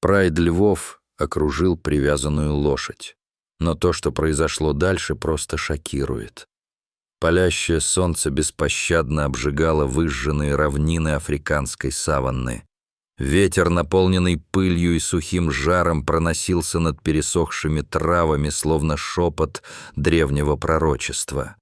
Прайд львов окружил привязанную лошадь. Но то, что произошло дальше, просто шокирует. Палящее солнце беспощадно обжигало выжженные равнины африканской саванны. Ветер, наполненный пылью и сухим жаром, проносился над пересохшими травами, словно шепот древнего пророчества.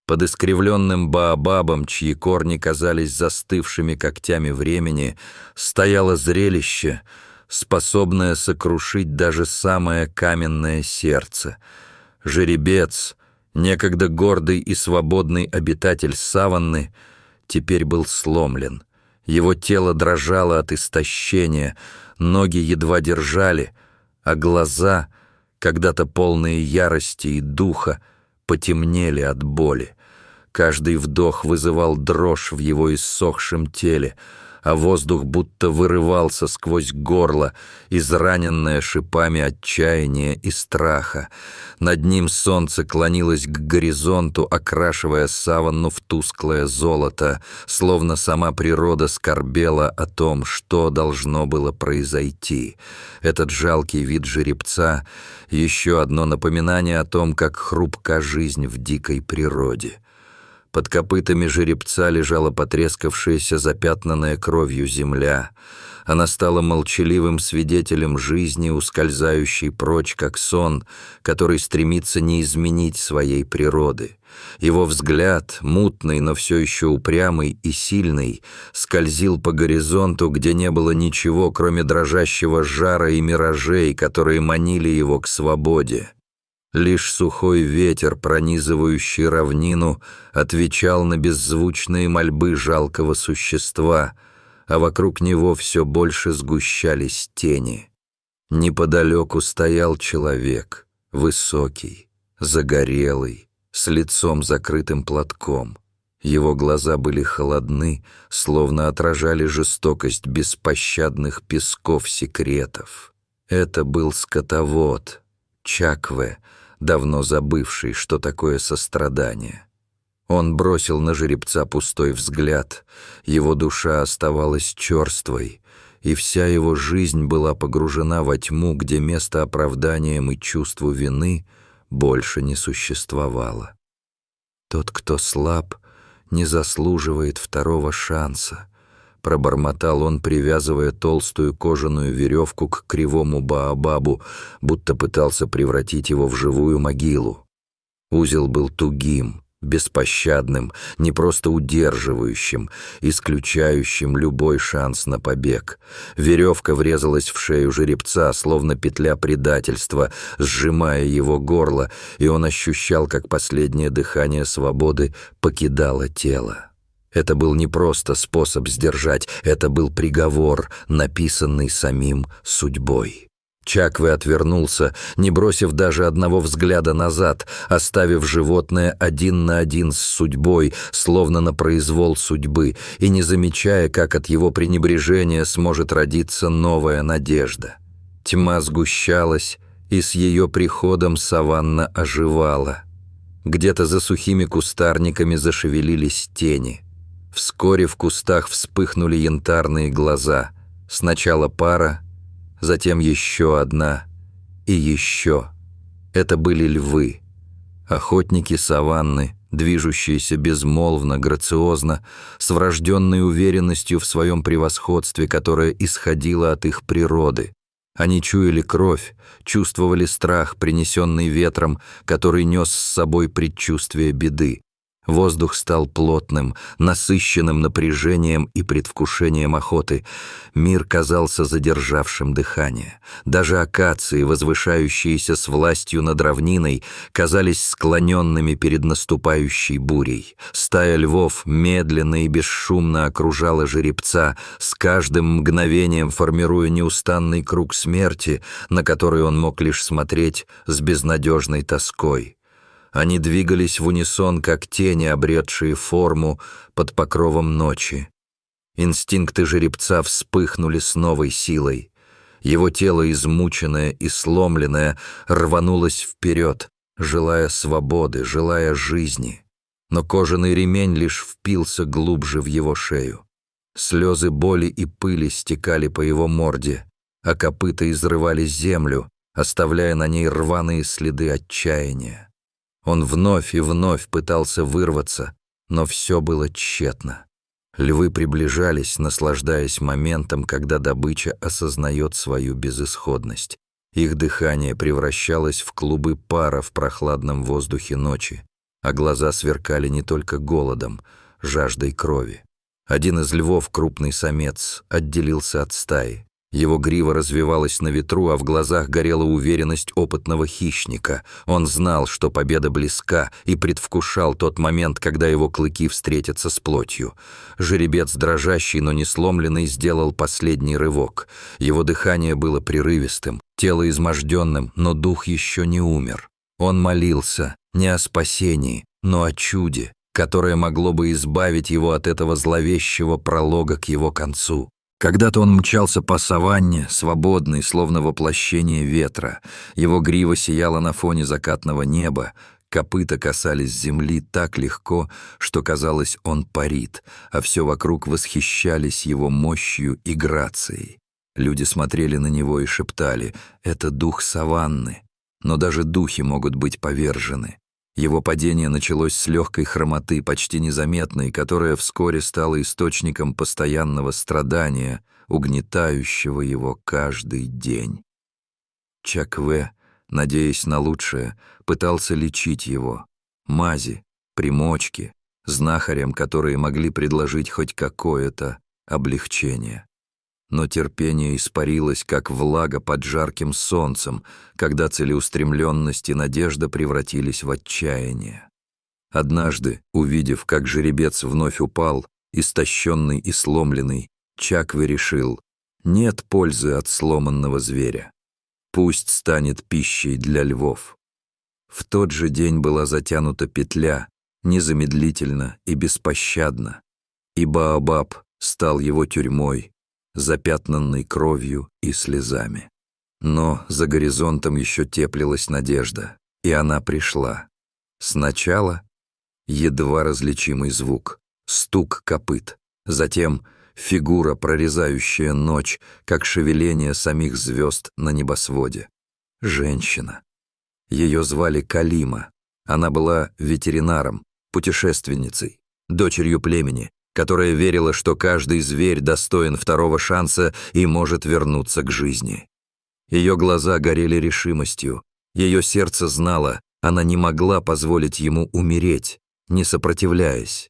Под искривленным баобабом, чьи корни казались застывшими когтями времени, стояло зрелище, способное сокрушить даже самое каменное сердце. Жеребец, некогда гордый и свободный обитатель саванны, теперь был сломлен. Его тело дрожало от истощения, ноги едва держали, а глаза, когда-то полные ярости и духа, потемнели от боли. Каждый вдох вызывал дрожь в его иссохшем теле, а воздух будто вырывался сквозь горло, израненное шипами отчаяния и страха. Над ним солнце клонилось к горизонту, окрашивая саванну в тусклое золото, словно сама природа скорбела о том, что должно было произойти. Этот жалкий вид жеребца — еще одно напоминание о том, как хрупка жизнь в дикой природе. Под копытами жеребца лежала потрескавшаяся, запятнанная кровью земля. Она стала молчаливым свидетелем жизни, ускользающей прочь, как сон, который стремится не изменить своей природы. Его взгляд, мутный, но все еще упрямый и сильный, скользил по горизонту, где не было ничего, кроме дрожащего жара и миражей, которые манили его к свободе. Лишь сухой ветер, пронизывающий равнину, отвечал на беззвучные мольбы жалкого существа, а вокруг него все больше сгущались тени. Неподалеку стоял человек, высокий, загорелый, с лицом закрытым платком. Его глаза были холодны, словно отражали жестокость беспощадных песков секретов. Это был скотовод, Чакве, давно забывший, что такое сострадание. Он бросил на жеребца пустой взгляд, его душа оставалась черствой, и вся его жизнь была погружена во тьму, где место оправданиям и чувству вины больше не существовало. «Тот, кто слаб, не заслуживает второго шанса», — пробормотал он, привязывая толстую кожаную веревку к кривому баобабу, будто пытался превратить его в живую могилу. Узел был тугим, беспощадным, не просто удерживающим, исключающим любой шанс на побег. Веревка врезалась в шею жеребца, словно петля предательства, сжимая его горло, и он ощущал, как последнее дыхание свободы покидало тело. Это был не просто способ сдержать, это был приговор, написанный самим судьбой. Чакве отвернулся, не бросив даже одного взгляда назад, оставив животное один на один с судьбой, словно на произвол судьбы, и не замечая, как от его пренебрежения сможет родиться новая надежда. Тьма сгущалась, и с ее приходом саванна оживала. Где-то за сухими кустарниками зашевелились тени. Вскоре в кустах вспыхнули янтарные глаза. Сначала пара, затем еще одна и еще. Это были львы, охотники саванны, движущиеся безмолвно, грациозно, с врожденной уверенностью в своем превосходстве, которое исходило от их природы. Они чуяли кровь, чувствовали страх, принесенный ветром, который нес с собой предчувствие беды. Воздух стал плотным, насыщенным напряжением и предвкушением охоты. Мир казался задержавшим дыхание. Даже акации, возвышающиеся с властью над равниной, казались склоненными перед наступающей бурей. Стая львов медленно и бесшумно окружала жеребца, с каждым мгновением формируя неустанный круг смерти, на который он мог лишь смотреть с безнадежной тоской. Они двигались в унисон, как тени, обретшие форму под покровом ночи. Инстинкты жеребца вспыхнули с новой силой. Его тело, измученное и сломленное, рванулось вперед, желая свободы, желая жизни. Но кожаный ремень лишь впился глубже в его шею. Слезы боли и пыли стекали по его морде. а копыта изрывали землю, оставляя на ней рваные следы отчаяния. Он вновь и вновь пытался вырваться, но все было тщетно. Львы приближались, наслаждаясь моментом, когда добыча осознает свою безысходность. Их дыхание превращалось в клубы пара в прохладном воздухе ночи, а глаза сверкали не только голодом, жаждой крови. Один из львов, крупный самец, отделился от стаи. Его грива развивалась на ветру, а в глазах горела уверенность опытного хищника. Он знал, что победа близка, и предвкушал тот момент, когда его клыки встретятся с плотью. Жеребец, дрожащий, но не сломленный, сделал последний рывок. Его дыхание было прерывистым, тело изможденным, но дух еще не умер. Он молился не о спасении, но о чуде, которое могло бы избавить его от этого зловещего пролога к его концу. Когда-то он мчался по саванне, свободный, словно воплощение ветра. Его грива сияла на фоне закатного неба, копыта касались земли так легко, что, казалось, он парит, а все вокруг восхищались его мощью и грацией. Люди смотрели на него и шептали: «Это дух саванны». Но даже духи могут быть повержены. Его падение началось с легкой хромоты, почти незаметной, которая вскоре стала источником постоянного страдания, угнетающего его каждый день. Чакве, надеясь на лучшее, пытался лечить его. Мази, примочки, знахарям, которые могли предложить хоть какое-то облегчение. Но терпение испарилось, как влага под жарким солнцем, когда целеустремленность и надежда превратились в отчаяние. Однажды, увидев, как жеребец вновь упал, истощенный и сломленный, Чакве решил: нет пользы от сломанного зверя. Пусть станет пищей для львов. В тот же день была затянута петля, незамедлительно и беспощадно, и Баобаб стал его тюрьмой, запятнанной кровью и слезами. Но за горизонтом еще теплилась надежда, и она пришла. Сначала едва различимый звук, стук копыт, затем фигура, прорезающая ночь, как шевеление самих звезд на небосводе. Женщина. Ее звали Калима. Она была ветеринаром, путешественницей, дочерью племени, которая верила, что каждый зверь достоин второго шанса и может вернуться к жизни. Ее глаза горели решимостью, ее сердце знало, она не могла позволить ему умереть, не сопротивляясь.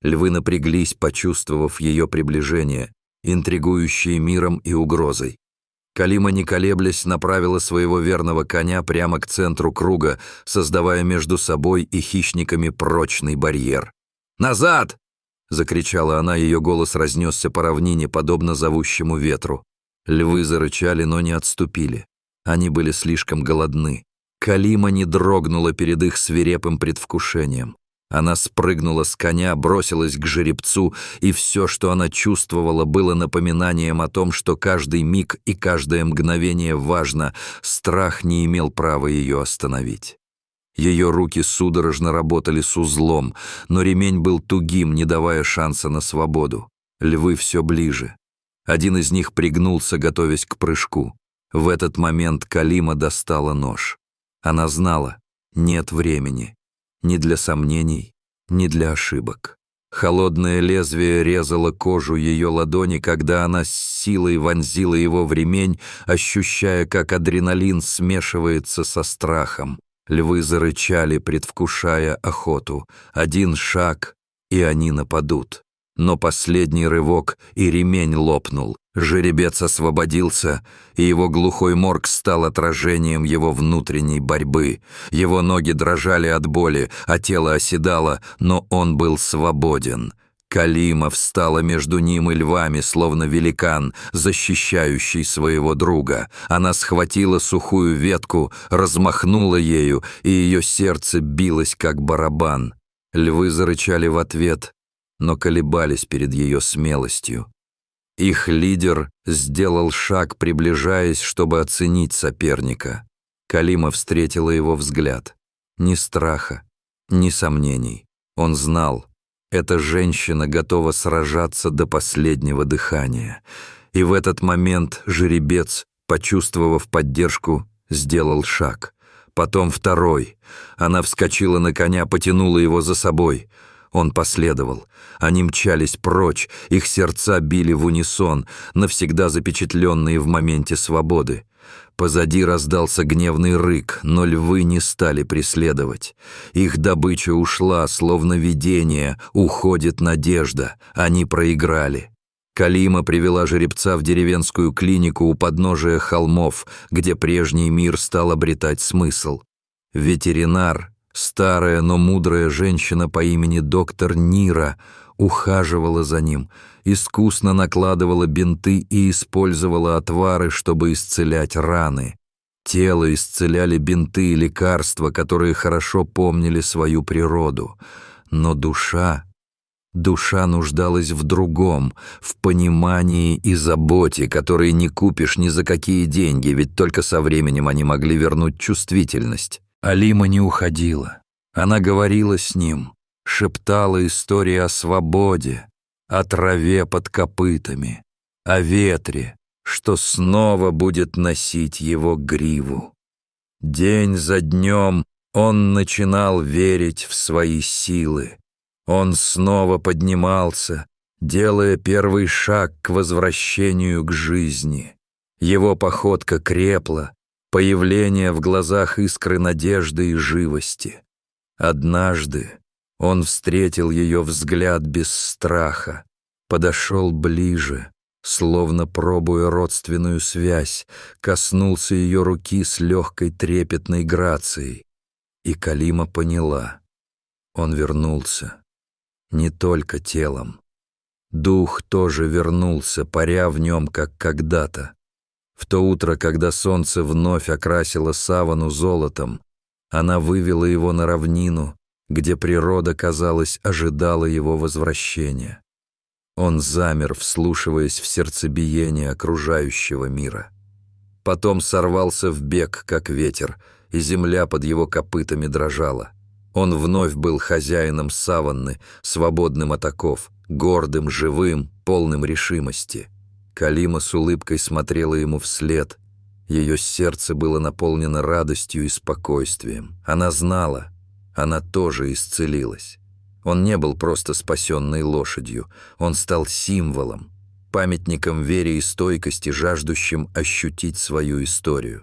Львы напряглись, почувствовав ее приближение, интригующее миром и угрозой. Калима, не колеблясь, направила своего верного коня прямо к центру круга, создавая между собой и хищниками прочный барьер. «Назад!» — закричала она, ее голос разнесся по равнине, подобно зовущему ветру. Львы зарычали, но не отступили. Они были слишком голодны. Калима не дрогнула перед их свирепым предвкушением. Она спрыгнула с коня, бросилась к жеребцу, и все, что она чувствовала, было напоминанием о том, что каждый миг и каждое мгновение важно, страх не имел права ее остановить. Ее руки судорожно работали с узлом, но ремень был тугим, не давая шанса на свободу. Львы все ближе. Один из них пригнулся, готовясь к прыжку. В этот момент Калима достала нож. Она знала, нет времени. Ни для сомнений, ни для ошибок. Холодное лезвие резало кожу ее ладони, когда она с силой вонзила его в ремень, ощущая, как адреналин смешивается со страхом. Львы зарычали, предвкушая охоту. Один шаг, и они нападут. Но последний рывок, и ремень лопнул. Жеребец освободился, и его глухой морг стал отражением его внутренней борьбы. Его ноги дрожали от боли, а тело оседало, но он был свободен. Калима встала между ним и львами, словно великан, защищающий своего друга. Она схватила сухую ветку, размахнула ею, и ее сердце билось, как барабан. Львы зарычали в ответ, но колебались перед ее смелостью. Их лидер сделал шаг, приближаясь, чтобы оценить соперника. Калима встретила его взгляд. Ни страха, ни сомнений. Он знал, эта женщина готова сражаться до последнего дыхания. И в этот момент жеребец Почувствовав поддержку, сделал шаг. Потом второй. Она вскочила на коня, потянула его за собой. Он последовал. Они мчались прочь, их сердца били в унисон, навсегда запечатленные в моменте свободы. Позади раздался гневный рык, но львы не стали преследовать. Их добыча ушла, словно видение, уходит надежда. Они проиграли. Калима привела жеребца в деревенскую клинику у подножия холмов, где прежний мир стал обретать смысл. Ветеринар, старая, но мудрая женщина по имени доктор Нира, ухаживала за ним, искусно накладывала бинты и использовала отвары, чтобы исцелять раны. Тело исцеляли бинты и лекарства, которые хорошо помнили свою природу. Но душа нуждалась в другом, в понимании и заботе, которые не купишь ни за какие деньги, ведь только со временем они могли вернуть чувствительность. Алима не уходила. Она говорила с ним, шептала истории о свободе, о траве под копытами, о ветре, что снова будет носить его гриву. День за днем он начинал верить в свои силы. Он снова поднимался, делая первый шаг к возвращению к жизни. Его походка крепла, появление в глазах искры надежды и живости. Однажды он встретил ее взгляд без страха, подошел ближе, словно пробуя родственную связь, коснулся ее руки с легкой трепетной грацией. И Калима поняла. Он вернулся. Не только телом. Дух тоже вернулся, паря в нем, как когда-то. В то утро, когда солнце вновь окрасило саванну золотом, она вывела его на равнину, где природа, казалось, ожидала его возвращения. Он замер, вслушиваясь в сердцебиение окружающего мира. Потом сорвался в бег, как ветер, и земля под его копытами дрожала. Он вновь был хозяином саванны, свободным от оков, гордым, живым, полным решимости. Калима с улыбкой смотрела ему вслед. Ее сердце было наполнено радостью и спокойствием. Она знала, она тоже исцелилась. Он не был просто спасенной лошадью, он стал символом, памятником вере и стойкости, жаждущим ощутить свою историю.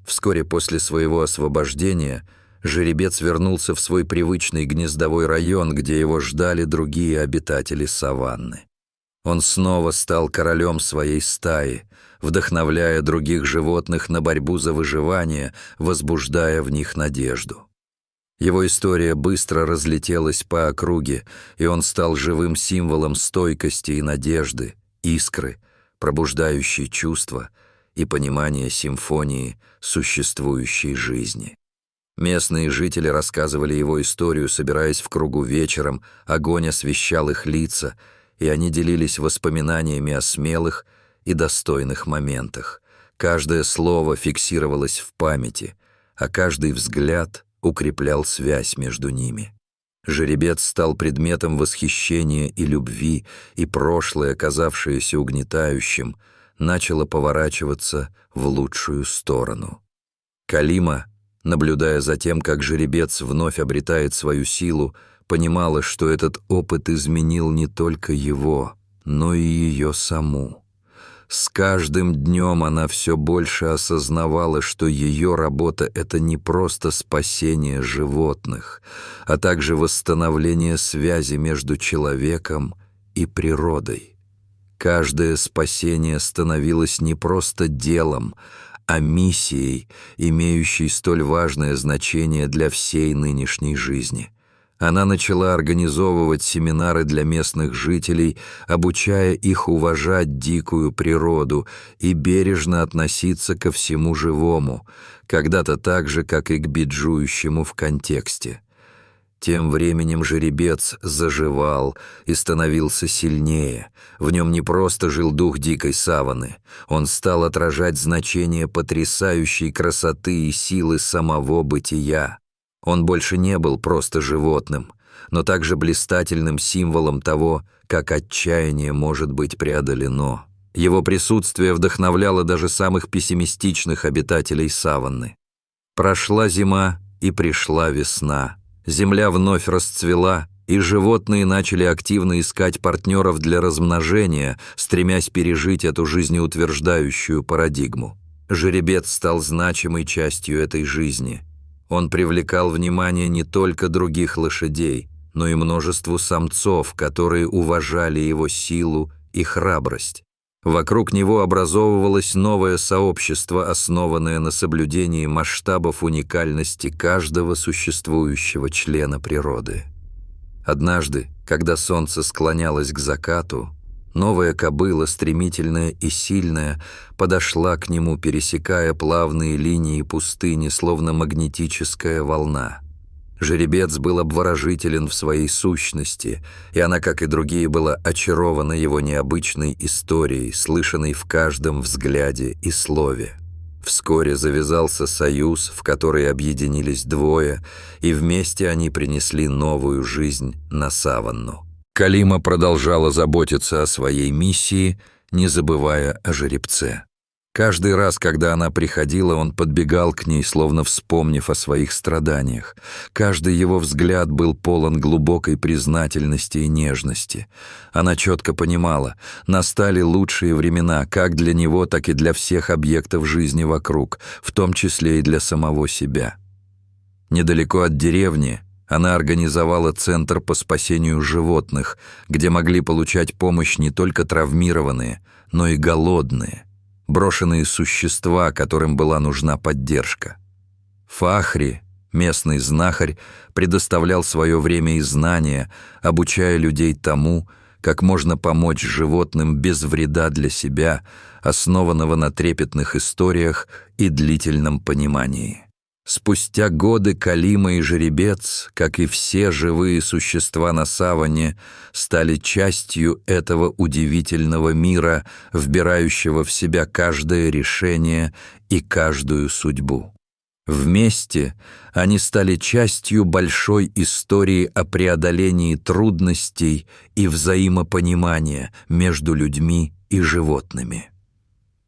Вскоре после своего освобождения жеребец вернулся в свой привычный гнездовой район, где его ждали другие обитатели саванны. Он снова стал королем своей стаи, вдохновляя других животных на борьбу за выживание, возбуждая в них надежду. Его история быстро разлетелась по округе, и он стал живым символом стойкости и надежды, искры, пробуждающей чувства и понимания симфонии существующей жизни. Местные жители рассказывали его историю, собираясь в кругу вечером, огонь освещал их лица, и они делились воспоминаниями о смелых и достойных моментах. Каждое слово фиксировалось в памяти, а каждый взгляд укреплял связь между ними. Жеребец стал предметом восхищения и любви, и прошлое, казавшееся угнетающим, начало поворачиваться в лучшую сторону. Калима, наблюдая за тем, как жеребец вновь обретает свою силу, понимала, что этот опыт изменил не только его, но и ее саму. С каждым днем она все больше осознавала, что ее работа — это не просто спасение животных, а также восстановление связи между человеком и природой. Каждое спасение становилось не просто делом, а миссией, имеющей столь важное значение для всей нынешней жизни. Она начала организовывать семинары для местных жителей, обучая их уважать дикую природу и бережно относиться ко всему живому, когда-то так же, как и к биджующему в контексте. Тем временем жеребец заживал и становился сильнее. В нем не просто жил дух дикой саванны, он стал отражать значение потрясающей красоты и силы самого бытия. Он больше не был просто животным, но также блистательным символом того, как отчаяние может быть преодолено. Его присутствие вдохновляло даже самых пессимистичных обитателей саванны. Прошла зима, и пришла весна. Земля вновь расцвела, и животные начали активно искать партнеров для размножения, стремясь пережить эту жизнеутверждающую парадигму. Жеребец стал значимой частью этой жизни. Он привлекал внимание не только других лошадей, но и множеству самцов, которые уважали его силу и храбрость. Вокруг него образовывалось новое сообщество, основанное на соблюдении масштабов уникальности каждого существующего члена природы. Однажды, когда солнце склонялось к закату, новая кобыла, стремительная и сильная, подошла к нему, пересекая плавные линии пустыни, словно магнетическая волна. Жеребец был обворожителен в своей сущности, и она, как и другие, была очарована его необычной историей, слышанной в каждом взгляде и слове. Вскоре завязался союз, в который объединились двое, и вместе они принесли новую жизнь на саванну. Калима продолжала заботиться о своей миссии, не забывая о жеребце. Каждый раз, когда она приходила, он подбегал к ней, словно вспомнив о своих страданиях. Каждый его взгляд был полон глубокой признательности и нежности. Она четко понимала, настали лучшие времена как для него, так и для всех объектов жизни вокруг, в том числе и для самого себя. Недалеко от деревни она организовала центр по спасению животных, где могли получать помощь не только травмированные, но и голодные, брошенные существа, которым была нужна поддержка. Фахри, местный знахарь, предоставлял свое время и знания, обучая людей тому, как можно помочь животным без вреда для себя, основанного на трепетных историях и длительном понимании. Спустя годы Калима и жеребец, как и все живые существа на саванне, стали частью этого удивительного мира, вбирающего в себя каждое решение и каждую судьбу. Вместе они стали частью большой истории о преодолении трудностей и взаимопонимания между людьми и животными.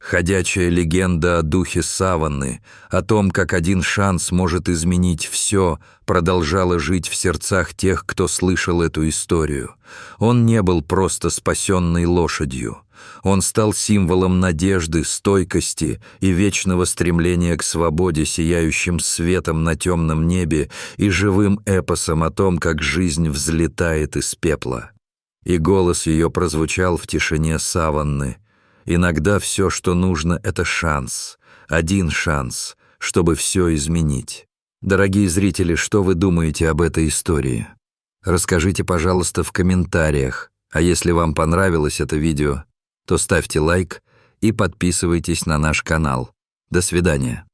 Ходячая легенда о духе саванны, о том, как один шанс может изменить все, продолжала жить в сердцах тех, кто слышал эту историю. Он не был просто спасенной лошадью. Он стал символом надежды, стойкости и вечного стремления к свободе, сияющим светом на темном небе и живым эпосом о том, как жизнь взлетает из пепла. И голос ее прозвучал в тишине саванны. Иногда все, что нужно, это шанс, один шанс, чтобы все изменить. Дорогие зрители, что вы думаете об этой истории? Расскажите, пожалуйста, в комментариях. А если вам понравилось это видео, то ставьте лайк и подписывайтесь на наш канал. До свидания.